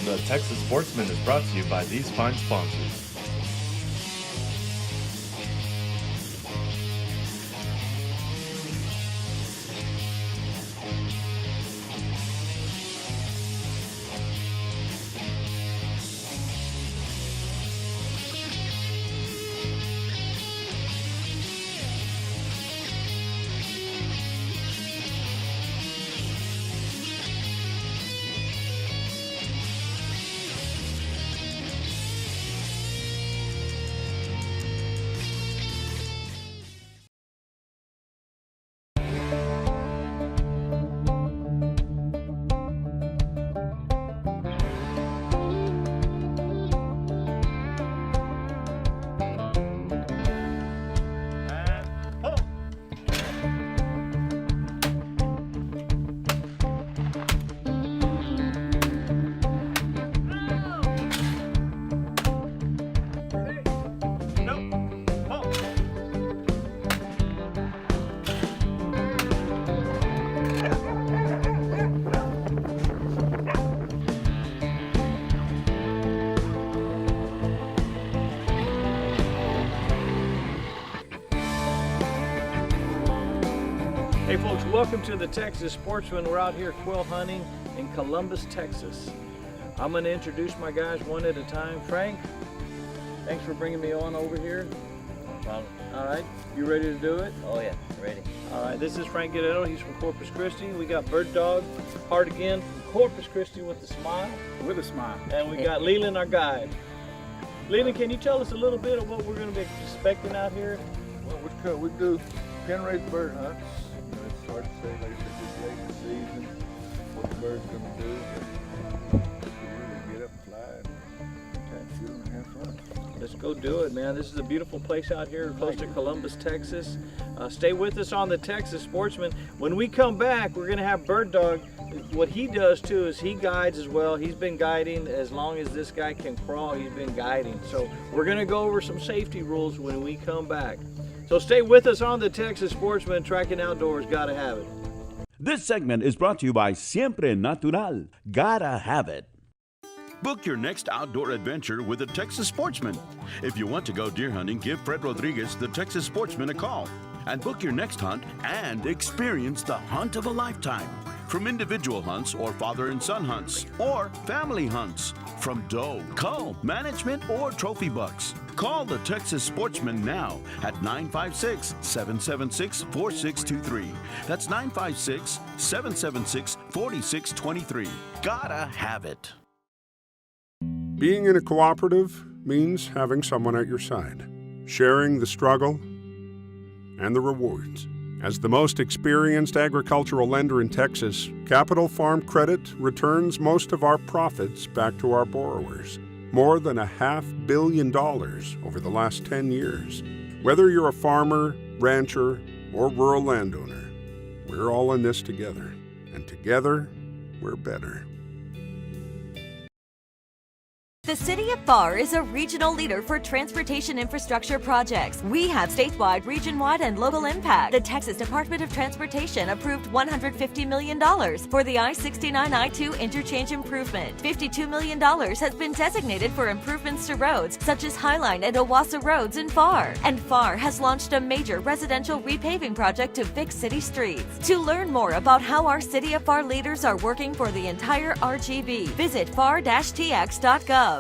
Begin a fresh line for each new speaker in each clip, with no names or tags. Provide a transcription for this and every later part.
The Texas Sportsman is brought to you by these fine sponsors.
Hey folks, welcome to the Texas Sportsman. We're out here quail hunting in Columbus, Texas. I'm going to introduce my guys one at a time. Frank, thanks for bringing me on over here.
No problem.
All right, you ready to do it?
Oh yeah, ready.
All right, this is Frank Guerrero. He's from Corpus Christi. We got Bird Dog, Hard Again from Corpus Christi with a smile.
With a smile.
And we got Leland, our guide. Leland, can you tell us a little bit of what we're going to be expecting out here?
Well, we do pen raised bird hunts. It's hard to say, like I said, this late in the season, what the bird's going to do. But we really get up and fly and shoot them and have fun.
Let's go do it, man. This is a beautiful place out here close to Columbus, Texas. Stay with us on the Texas Sportsman. When we come back, we're going to have Bird Dog. What he does too is he guides as well. He's been guiding as long as this guy can crawl. He's been guiding. So we're going to go over some safety rules when we come back. So stay with us on the Texas Sportsman. Tracking Outdoors, gotta have it.
This segment is brought to you by Siempre Natural. Gotta have it.
Book your next outdoor adventure with the Texas Sportsman. If you want to go deer hunting, give Fred Rodriguez, the Texas Sportsman, a call. And book your next hunt and experience the hunt of a lifetime. From individual hunts or father and son hunts or family hunts. From doe, cull, management, or trophy bucks. Call the Texas Sportsman now at 956-776-4623. That's 956-776-4623. Gotta have it.
Being in a cooperative means having someone at your side, sharing the struggle and the rewards. As the most experienced agricultural lender in Texas, Capital Farm Credit returns most of our profits back to our borrowers. More than $500 million over the last 10 years. Whether you're a farmer, rancher, or rural landowner, we're all in this together. And together, we're better.
The City of FAR is a regional leader for transportation infrastructure projects. We have statewide, region-wide, and local impact. The Texas Department of Transportation approved $150 million for the I-69-I-2 interchange improvement. $52 million has been designated for improvements to roads such as Highline and Owasso roads in FAR. And FAR has launched a major residential repaving project to fix city streets. To learn more about how our City of FAR leaders are working for the entire RGV, visit far-tx.gov.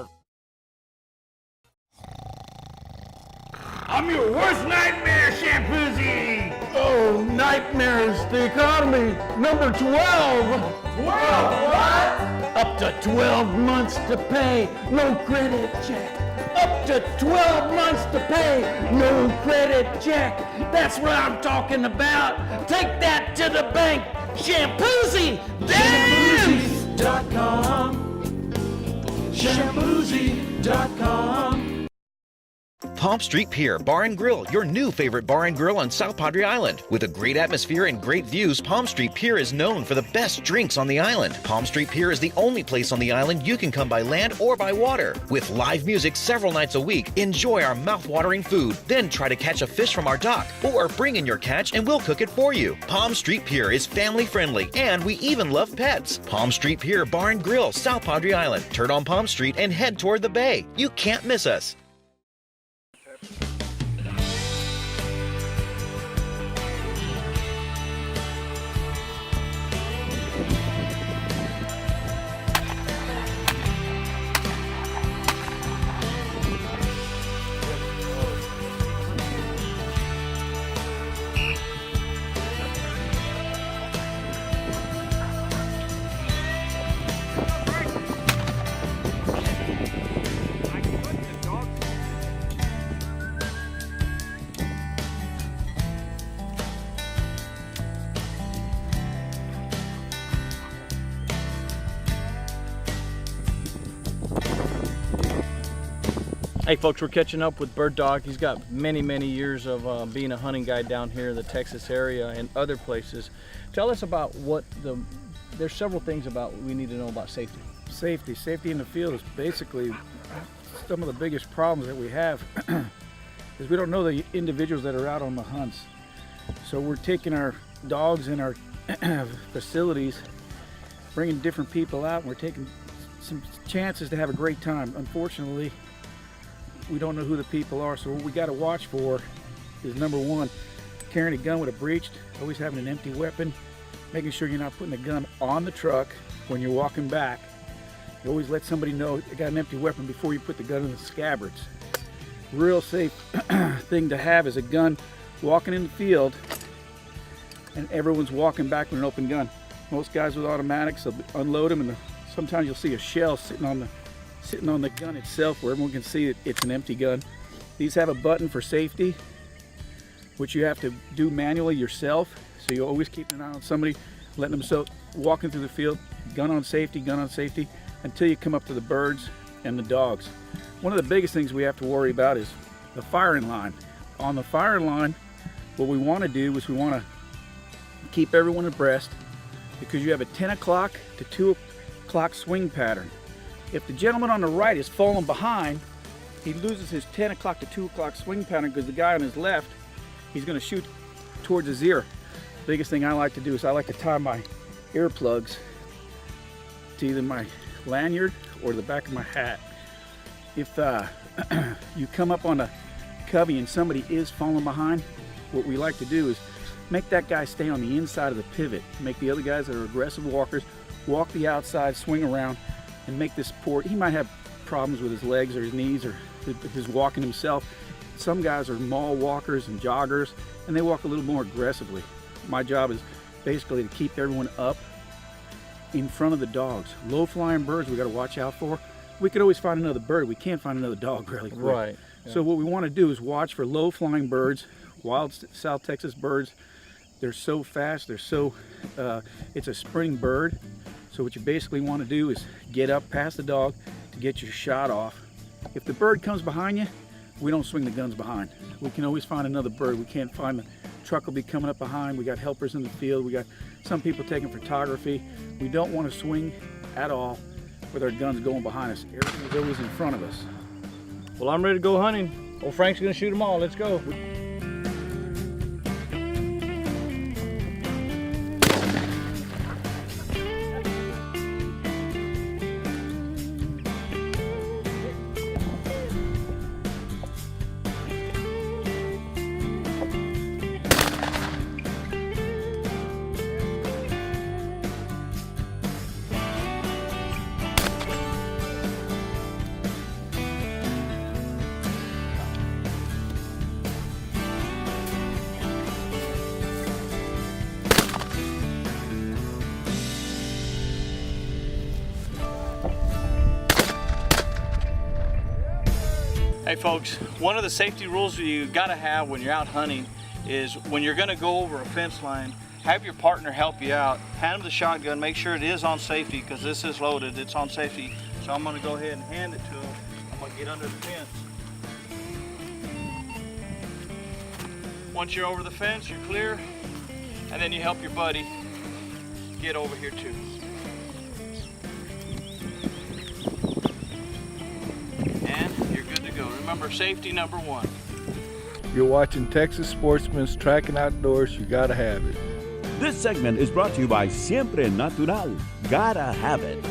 I'm your worst nightmare, Shampoozy! Oh, nightmares, the economy, number 12! 12 what? Up to 12 months to pay, no credit check. Up to 12 months to pay, no credit check. That's what I'm talking about. Take that to the bank, Shampoozy! Shampoozy.com. Shampoozy.com.
Palm Street Pier Bar and Grill, your new favorite bar and grill on South Padre Island. With a great atmosphere and great views, Palm Street Pier is known for the best drinks on the island. Palm Street Pier is the only place on the island you can come by land or by water. With live music several nights a week, enjoy our mouth-watering food, then try to catch a fish from our dock, or bring in your catch and we'll cook it for you. Palm Street Pier is family-friendly, and we even love pets. Palm Street Pier Bar and Grill, South Padre Island. Turn on Palm Street and head toward the bay. You can't miss us.
Hey folks, we're catching up with Bird Dog. He's got many years of being a hunting guide down here in the Texas area and other places. Tell us about there's several things about we need to know about safety.
Safety in the field is basically some of the biggest problems that we have is we don't know the individuals that are out on the hunts. So we're taking our dogs in our facilities, bringing different people out, and we're taking some chances to have a great time. Unfortunately, we don't know who the people are, so what we got to watch for is, number one, carrying a gun with a breech, always having an empty weapon, making sure you're not putting the gun on the truck when you're walking back. You always let somebody know you got an empty weapon before you put the gun in the scabbards. Real safe thing to have is a gun walking in the field and everyone's walking back with an open gun. Most guys with automatics, they'll unload them, and sometimes you'll see a shell sitting on the gun itself where everyone can see that it's an empty gun. These have a button for safety, which you have to do manually yourself. So you always keep an eye on somebody letting themselves walking through the field, gun on safety, until you come up to the birds and the dogs. One of the biggest things we have to worry about is the firing line. On the firing line, what we want to do is we want to keep everyone abreast, because you have a 10 o'clock to 2 o'clock swing pattern. If the gentleman on the right is falling behind, he loses his 10 o'clock to 2 o'clock swing pattern, because the guy on his left, he's going to shoot towards his ear. The biggest thing I like to do is I like to tie my earplugs to either my lanyard or the back of my hat. If you come up on a covey and somebody is falling behind, what we like to do is make that guy stay on the inside of the pivot. Make the other guys that are aggressive walkers walk the outside, swing around, and make this port. He might have problems with his legs or his knees or his walking himself. Some guys are mall walkers and joggers, and they walk a little more aggressively. My job is basically to keep everyone up in front of the dogs. Low flying birds we got to watch out for. We could always find another bird. We can't find another dog really quick.
Right. Yeah.
So what we want to do is watch for low flying birds, wild South Texas birds. They're so fast, it's a spring bird. So what you basically want to do is get up past the dog to get your shot off. If the bird comes behind you, we don't swing the guns behind. We can always find another bird. We can't find the truck will be coming up behind. We got helpers in the field. We got some people taking photography. We don't want to swing at all with our guns going behind us. Everything is always in front of us.
Well, I'm ready to go hunting. Old Frank's gonna shoot them all. Let's go. Hey folks, one of the safety rules you gotta have when you're out hunting is when you're gonna go over a fence line, have your partner help you out. Hand them the shotgun, make sure it is on safety, because this is loaded, it's on safety. So I'm gonna go ahead and hand it to him. I'm gonna get under the fence. Once you're over the fence, you're clear, and then you help your buddy get over here too. And you're good to go. Remember, safety number one.
You're watching Texas Sportsman's Tracking Outdoors. You gotta have it.
This segment is brought to you by Siempre Natural. Gotta have it.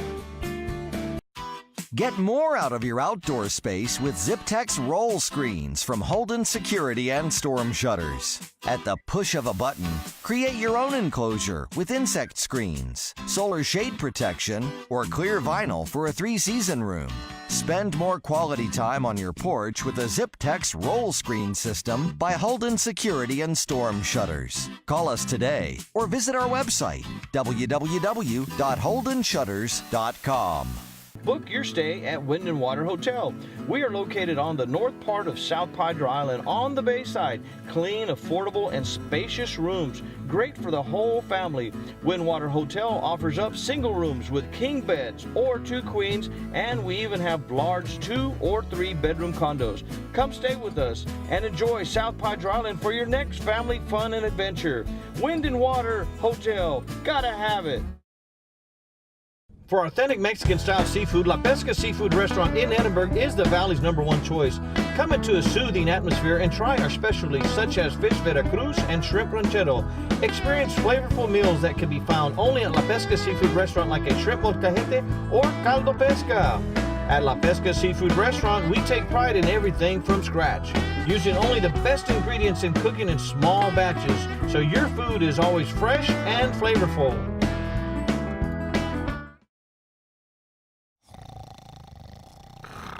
Get more out of your outdoor space with ZipTex roll screens from Holden Security and Storm Shutters. At the push of a button, create your own enclosure with insect screens, solar shade protection, or clear vinyl for a 3-season room. Spend more quality time on your porch with a ZipTex roll screen system by Holden Security and Storm Shutters. Call us today or visit our website, www.holdenshutters.com.
Book your stay at Wind and Water Hotel. We are located on the north part of South Padre Island on the bayside. Clean, affordable, and spacious rooms. Great for the whole family. Wind Water Hotel offers up single rooms with king beds or 2 queens, and we even have large 2 or 3 bedroom condos. Come stay with us and enjoy South Padre Island for your next family fun and adventure. Wind and Water Hotel. Gotta have it. For authentic Mexican-style seafood, La Pesca Seafood Restaurant in Edinburgh is the Valley's #1 choice. Come into a soothing atmosphere and try our specialties such as fish Veracruz and shrimp ranchero. Experience flavorful meals that can be found only at La Pesca Seafood Restaurant, like a shrimp molcajete or caldo pesca. At La Pesca Seafood Restaurant, we take pride in everything from scratch, using only the best ingredients in cooking in small batches, so your food is always fresh and flavorful.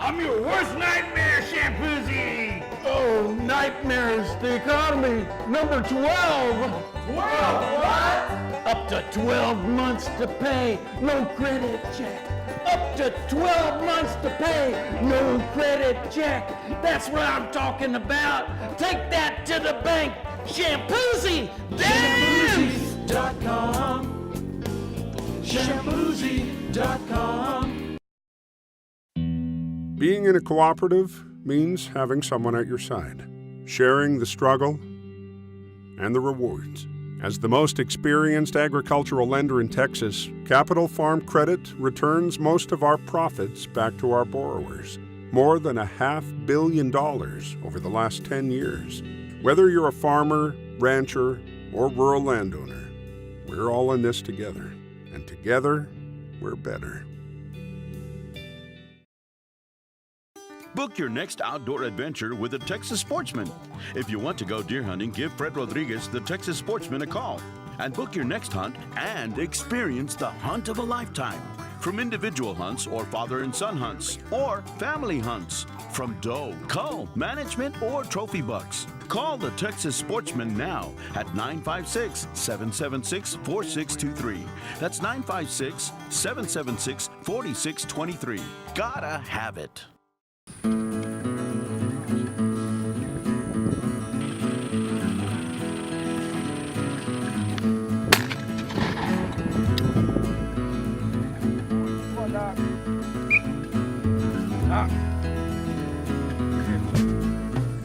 I'm your worst nightmare, Shampoozy! Oh, nightmares, the economy, number 12! 12 what? Up to 12 months to pay, no credit check. Up to 12 months to pay, no credit check. That's what I'm talking about. Take that to the bank, Shampoozy! Shampoozy.com. Shampoozy.com.
Being in a cooperative means having someone at your side, sharing the struggle and the rewards. As the most experienced agricultural lender in Texas, Capital Farm Credit returns most of our profits back to our borrowers. More than $500 million over the last 10 years. Whether you're a farmer, rancher, or rural landowner, we're all in this together. And together, we're better.
Book your next outdoor adventure with the Texas Sportsman. If you want to go deer hunting, give Fred Rodriguez, the Texas Sportsman, a call and book your next hunt and experience the hunt of a lifetime. From individual hunts or father and son hunts or family hunts, from doe, cull, management, or trophy bucks. Call the Texas Sportsman now at 956-776-4623. That's 956-776-4623. Gotta have it.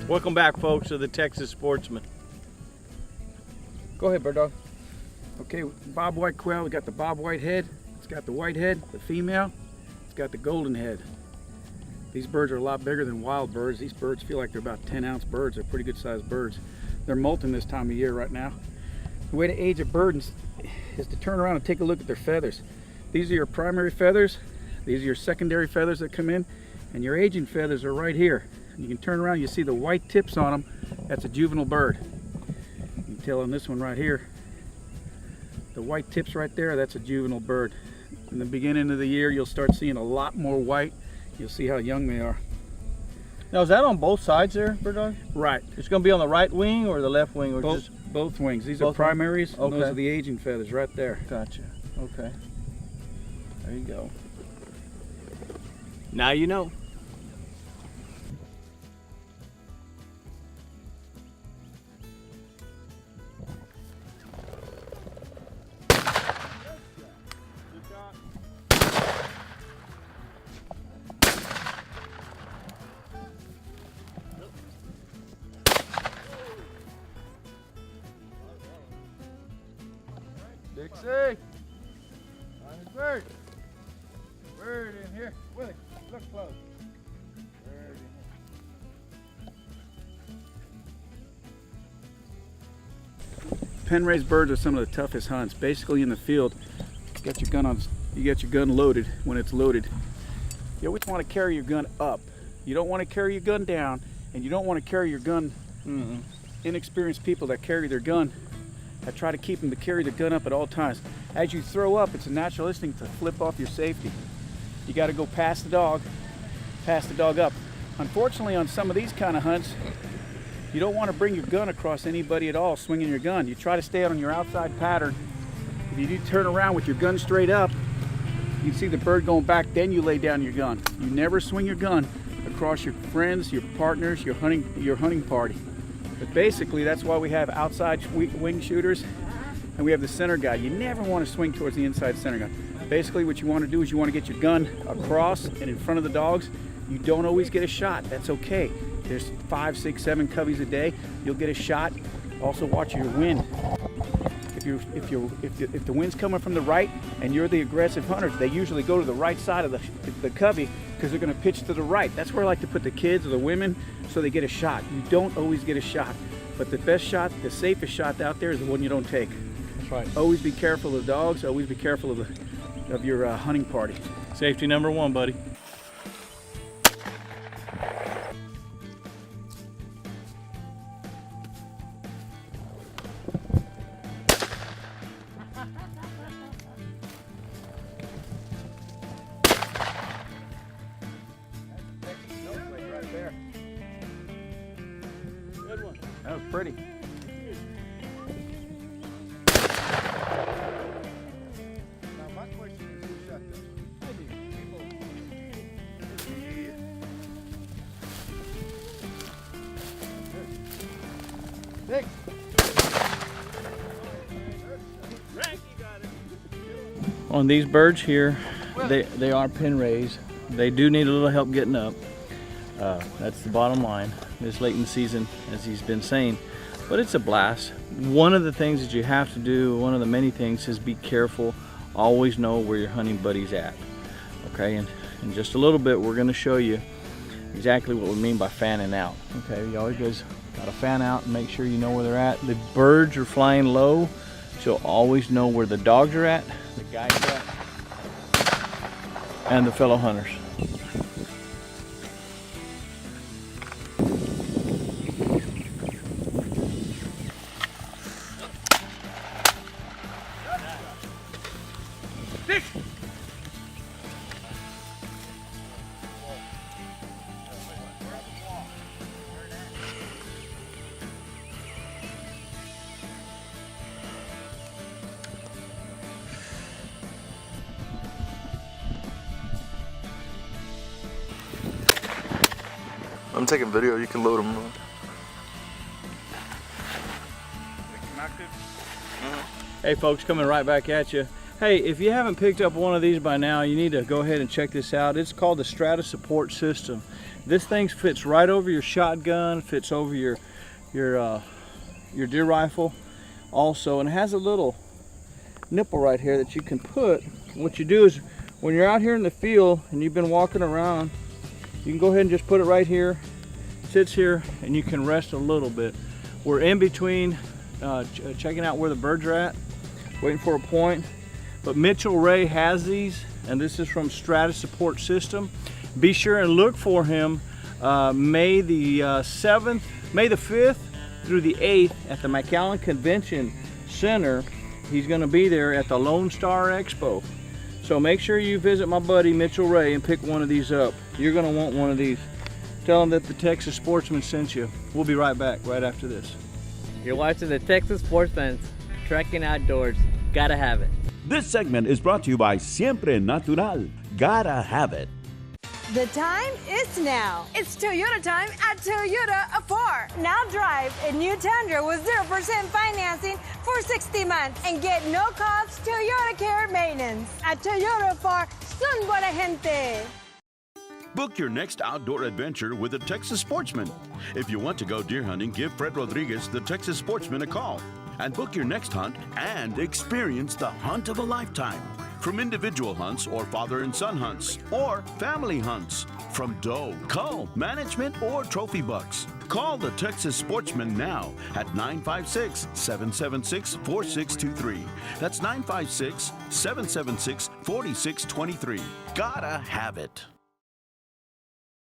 Welcome back, folks, to the Texas Sportsman. Go ahead, bird dog.
Okay, bob white quail, we got the bob white head. It's got the white head, the female. It's got the golden head. These birds are a lot bigger than wild birds. These birds feel like they're about 10-ounce birds. They're pretty good sized birds. They're molting this time of year right now. The way to age a bird is to turn around and take a look at their feathers. These are your primary feathers. These are your secondary feathers that come in, and your aging feathers are right here. You can turn around, you see the white tips on them. That's a juvenile bird. You can tell on this one right here, the white tips right there, that's a juvenile bird. In the beginning of the year, you'll start seeing a lot more white. You'll see how young they are.
Now, is that on both sides there, bird dog?
Right.
It's going to be on the right wing or the left wing? Or
both wings. These are primaries.
Okay.
Those are the aging feathers right there.
Gotcha. Okay. There you go. Now you know.
Dixie! On his bird. Bird in here. Willie, look close. Bird in here.
Pen raised birds are some of the toughest hunts. Basically in the field, you get your gun loaded. When it's loaded, you always want to carry your gun up. You don't want to carry your gun down, and you don't want to carry your gun. Inexperienced people that carry their gun, I try to keep them to carry the gun up at all times. As you throw up, it's a natural instinct to flip off your safety. You got to go past the dog up. Unfortunately, on some of these kind of hunts, you don't want to bring your gun across anybody at all, swinging your gun. You try to stay out on your outside pattern. If you do turn around with your gun straight up, you can see the bird going back, then you lay down your gun. You never swing your gun across your friends, your partners, your hunting party. But basically, that's why we have outside wing shooters and we have the center guide. You never want to swing towards the inside center gun. Basically, what you want to do is you want to get your gun across and in front of the dogs. You don't always get a shot. That's okay. There's 5, 6, 7 coveys a day. You'll get a shot. Also, watch your wind. If the wind's coming from the right and you're the aggressive hunter, they usually go to the right side of the covey because they're going to pitch to the right. That's where I like to put the kids or the women so they get a shot. You don't always get a shot, but the best shot, the safest shot out there is the one you don't take.
That's right.
Always be careful of the dogs. Always be careful of your hunting party.
Safety number one, buddy.
That was pretty. Now
my question is, who shot this? I did. Nick.
On these birds here, they are pen raised. They do need a little help getting up. That's the bottom line. This late in the season, as he's been saying, but it's a blast. One of the things that you have to do, one of the many things, is be careful. Always know where your hunting buddy's at. Okay, and in just a little bit, we're going to show you exactly what we mean by fanning out. Okay, you always got to fan out and make sure you know where they're at. The birds are flying low, so you'll always know where the dogs are at, the guys are at, and the fellow hunters.
I'm taking video, you can load them.
Hey folks, coming right back at you. Hey, if you haven't picked up one of these by now, you need to go ahead and check this out. It's called the Strata Support System. This thing fits right over your shotgun, fits over your deer rifle also, and it has a little nipple right here that you can put. What you do is when you're out here in the field and you've been walking around, you can go ahead and just put it right here. It sits here and you can rest a little bit. We're in between checking out where the birds are at, waiting for a point. But Mitchell Ray has these, and this is from Strata Support System. Be sure and look for him May the 5th through the 8th at the McAllen Convention Center. He's going to be there at the Lone Star Expo. So make sure you visit my buddy Mitchell Ray and pick one of these up. You're going to want one of these. Tell him that the Texas Sportsman sent you. We'll be right back right after this.
You're watching the Texas Sportsman, Trekking Outdoors. Gotta have it.
This segment is brought to you by Siempre Natural. Gotta have it.
The time is now. It's Toyota time at Toyota of 4. Now drive a new Tundra with 0% financing for 60 months and get no cost Toyota Care maintenance at Toyota of 4. Son buena gente.
Book your next outdoor adventure with the Texas Sportsman. If you want to go deer hunting, give Fred Rodriguez, the Texas Sportsman, a call. and book your next hunt and experience the hunt of a lifetime. From individual hunts or father and son hunts or family hunts. From doe, cull, management, or trophy bucks. Call the Texas Sportsman now at 956-776-4623. That's 956-776-4623. Gotta have it.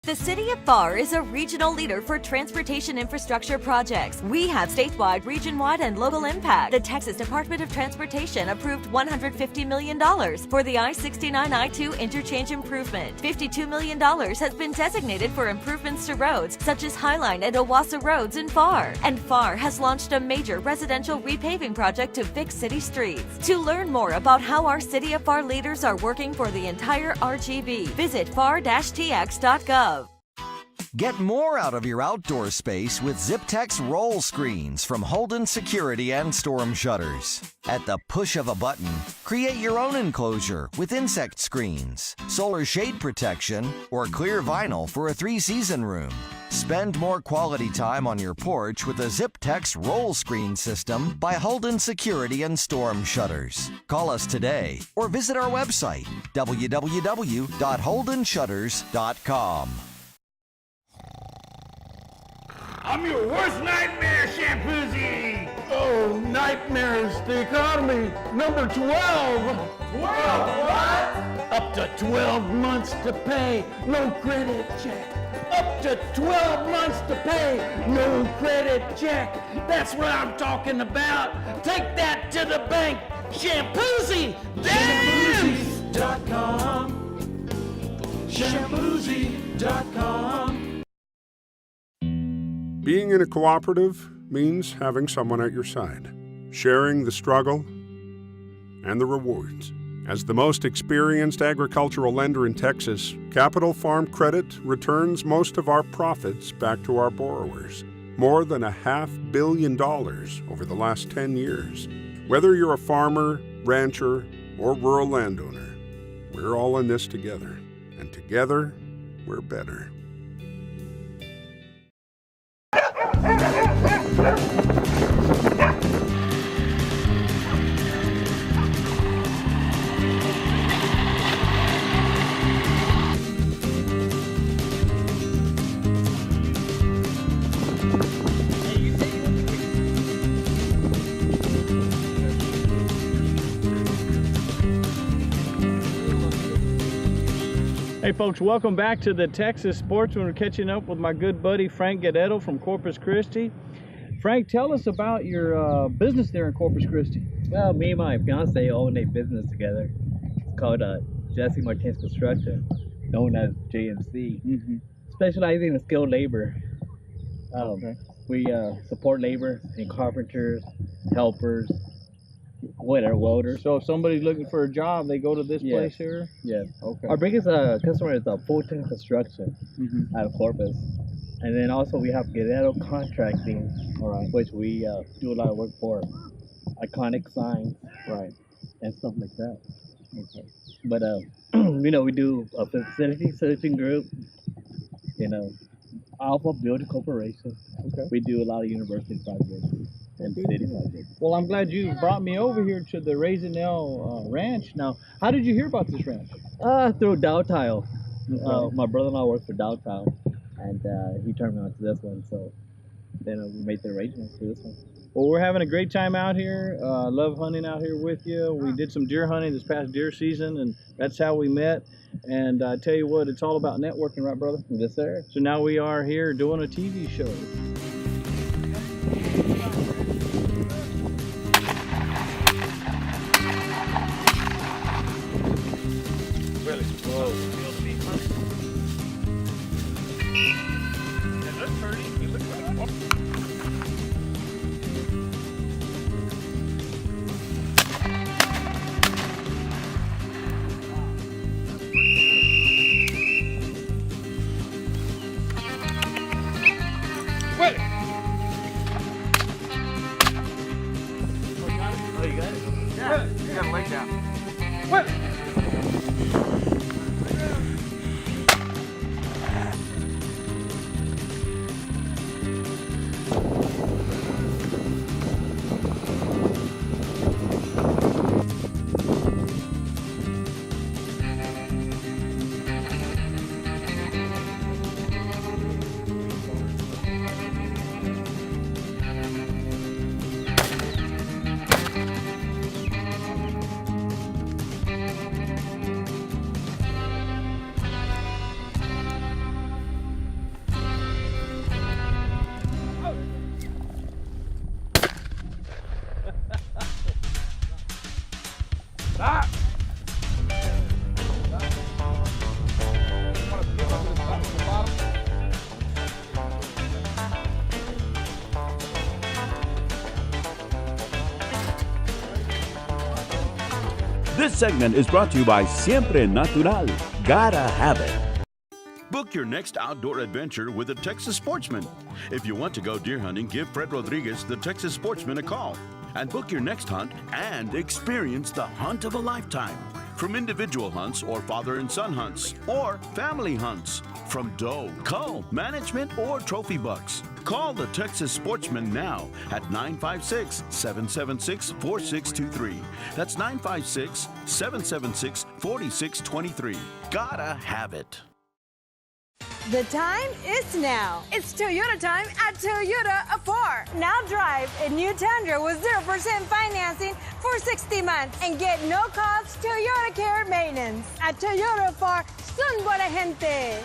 The City of Pharr is a regional leader for transportation infrastructure projects. We have statewide, region-wide, and local impact. The Texas Department of Transportation approved $150 million for the I-69-I-2 interchange improvement. $52 million has been designated for improvements to roads such as Highline and Owasso roads in Pharr. And Pharr has launched a major residential repaving project to fix city streets. To learn more about how our City of Pharr leaders are working for the entire RGV, visit pharr-tx.gov.
Get more out of your outdoor space with ZipTex roll screens from Holden Security and Storm Shutters. At the push of a button, create your own enclosure with insect screens, solar shade protection, or clear vinyl for a 3-season room. Spend more quality time on your porch with a ZipTex roll screen system by Holden Security and Storm Shutters. Call us today or visit our website, www.holdenshutters.com.
I'm your worst nightmare, Shampoozy! Oh, nightmares, the economy, number 12! 12 what? Up to 12 months to pay, no credit check. Up to 12 months to pay, no credit check. That's what I'm talking about. Take that to the bank, Shampoozy!
Shampoozy.com. Shampoozy.com.
Being in a cooperative means having someone at your side, sharing the struggle and the rewards. As the most experienced agricultural lender in Texas, Capital Farm Credit returns most of our profits back to our borrowers. More than $500 million over the last 10 years. Whether you're a farmer, rancher, or rural landowner, we're all in this together. And together, we're better.
Hey folks, welcome back to the Texas Sportsman. We're catching up with my good buddy Frank Guedetto from Corpus Christi. Frank, tell us about your business there in Corpus Christi.
Well, me and my fiance own a business together. It's called Jesse Martinez Construction, known as JMC. Specializing in skilled labor. We support labor and carpenters, helpers, whatever, welders.
So if somebody's looking for a job, they go to this place here?
Yes.
Okay.
Our biggest customer is Fulton Construction out of Corpus. And then also we have Guerrero Contracting, which we do a lot of work for. Iconic signs, and stuff like that. Okay. But you know, we do a facility searching group. You know, Alpha Building Corporation. Okay. We do a lot of university projects and city projects.
Well, I'm glad you brought me over here to the Raisin ranch. Now, how did you hear about this ranch?
Through Dow Tile. My brother-in-law works for Dow Tile, and he turned me on to this one. So then we made the arrangements for this one.
Well, we're having a great time out here. Love hunting out here with you. We did some deer hunting this past deer season, and that's how we met. And I tell you what, it's all about networking, right, brother?
Yes, sir.
So now we are here doing a TV show.
Really slow. It looks pretty. It looks pretty.
What?
This segment is brought to you by Siempre Natural. Gotta have it.
Book your next outdoor adventure with the Texas Sportsman. If you want to go deer hunting, give Fred Rodriguez, the Texas Sportsman, a call. And book your next hunt and experience the hunt of a lifetime. From individual hunts or father and son hunts or family hunts. From doe, cull, management, or trophy bucks. Call the Texas Sportsman now at 956-776-4623. That's 956-776-4623. Gotta have it.
The time is now. It's Toyota time at Toyota of 4. Now drive a new Tundra with 0% financing for 60 months and get no cost Toyota Care maintenance. At Toyota of 4, son buena gente.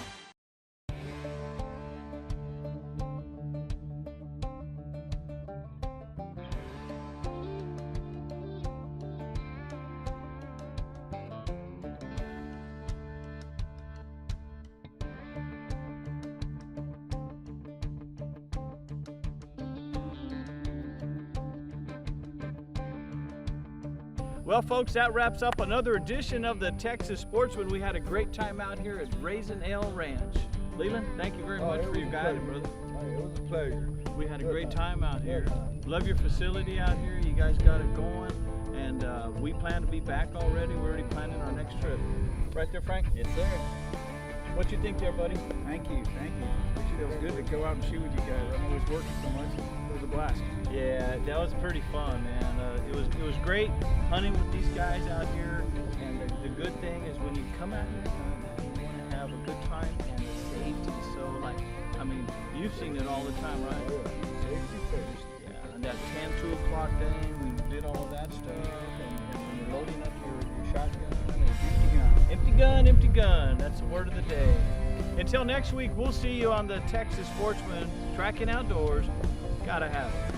Well, folks, that wraps up another edition of the Texas Sportsman. We had a great time out here at Raisin Ale Ranch. Leland, thank you very much for your guiding, brother.
It was a pleasure.
We had a great time out here. Love your facility out here. You guys got it going, and we plan to be back already. We're already planning our next trip. Right there, Frank?
Yes, sir.
What you think there, buddy?
Thank you. It was good to go out and shoot with you guys. I'm always working so much. It was a blast.
Yeah, that was pretty fun, man. It was great hunting with these guys out here. And the good thing is when you come out here, you want to have a good time and the safety. So, like, I mean, you've seen it all the time, right?
Safety first.
Yeah, and that 10, 2 o'clock thing, we did all of that stuff. And when you're loading up your shotgun, empty gun. That's the word of the day. Until next week, we'll see you on the Texas Sportsman, tracking outdoors. Gotta have it.